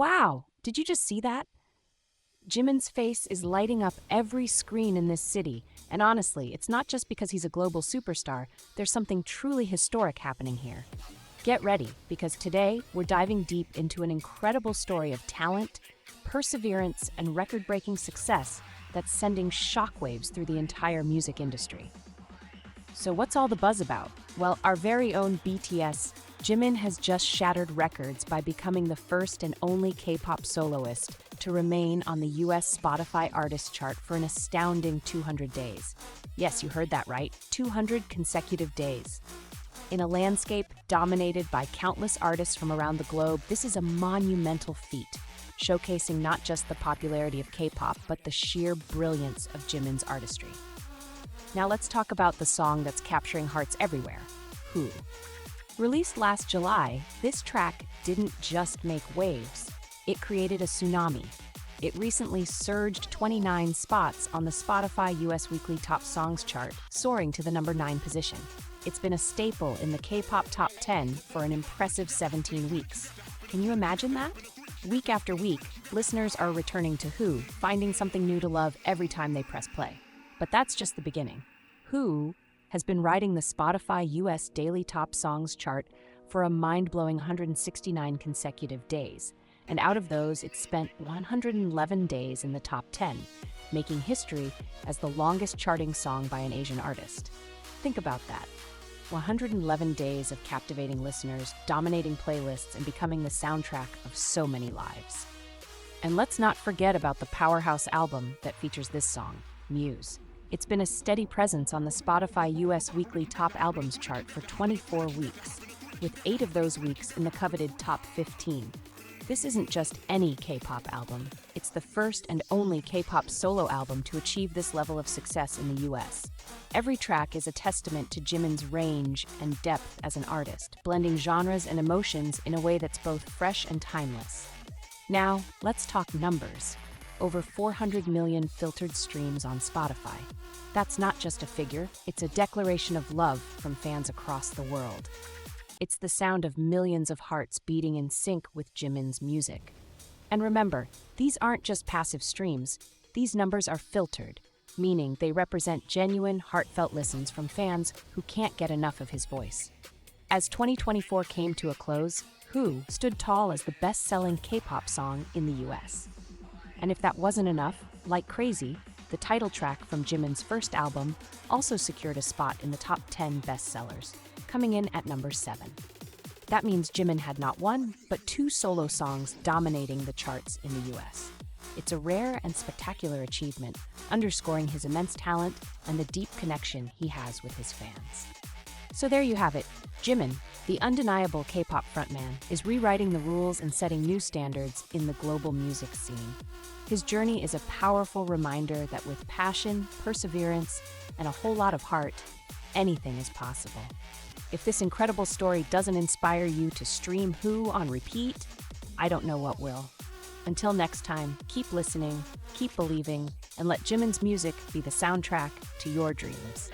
Wow, did you just see that? Jimin's face is lighting up every screen in this city, and honestly, it's not just because he's a global superstar, there's something truly historic happening here. Get ready, because today we're diving deep into an incredible story of talent, perseverance, and record-breaking success that's sending shockwaves through the entire music industry. So what's all the buzz about? Well, our very own BTS, Jimin has just shattered records by becoming the first and only K-pop soloist to remain on the US Spotify Artist chart for an astounding 200 days. Yes, you heard that right, 200 consecutive days. In a landscape dominated by countless artists from around the globe, this is a monumental feat, showcasing not just the popularity of K-pop, but the sheer brilliance of Jimin's artistry. Now let's talk about the song that's capturing hearts everywhere, Who. Released last July, this track didn't just make waves, it created a tsunami. It recently surged 29 spots on the Spotify US Weekly Top Songs chart, soaring to the number 9 position. It's been a staple in the K-pop top 10 for an impressive 17 weeks. Can you imagine that? Week after week, listeners are returning to Who, finding something new to love every time they press play. But that's just the beginning. Who has been riding the Spotify US Daily Top Songs chart for a mind-blowing 169 consecutive days, and out of those, it spent 111 days in the top 10, making history as the longest charting song by an Asian artist. Think about that. 111 days of captivating listeners, dominating playlists, and becoming the soundtrack of so many lives. And let's not forget about the powerhouse album that features this song, Muse. It's been a steady presence on the Spotify US Weekly Top Albums chart for 24 weeks, with 8 of those weeks in the coveted top 15. This isn't just any K-pop album. It's the first and only K-pop solo album to achieve this level of success in the US. Every track is a testament to Jimin's range and depth as an artist, blending genres and emotions in a way that's both fresh and timeless. Now, let's talk numbers. Over 400 million filtered streams on Spotify. That's not just a figure, it's a declaration of love from fans across the world. It's the sound of millions of hearts beating in sync with Jimin's music. And remember, these aren't just passive streams, these numbers are filtered, meaning they represent genuine, heartfelt listens from fans who can't get enough of his voice. As 2024 came to a close, Who stood tall as the best-selling K-pop song in the US. And if that wasn't enough, Like Crazy, the title track from Jimin's first album, also secured a spot in the top 10 bestsellers, coming in at number 7. That means Jimin had not one, but 2 solo songs dominating the charts in the US. It's a rare and spectacular achievement, underscoring his immense talent and the deep connection he has with his fans. So there you have it. Jimin, the undeniable K-pop frontman, is rewriting the rules and setting new standards in the global music scene. His journey is a powerful reminder that with passion, perseverance, and a whole lot of heart, anything is possible. If this incredible story doesn't inspire you to stream Who on repeat, I don't know what will. Until next time, keep listening, keep believing, and let Jimin's music be the soundtrack to your dreams.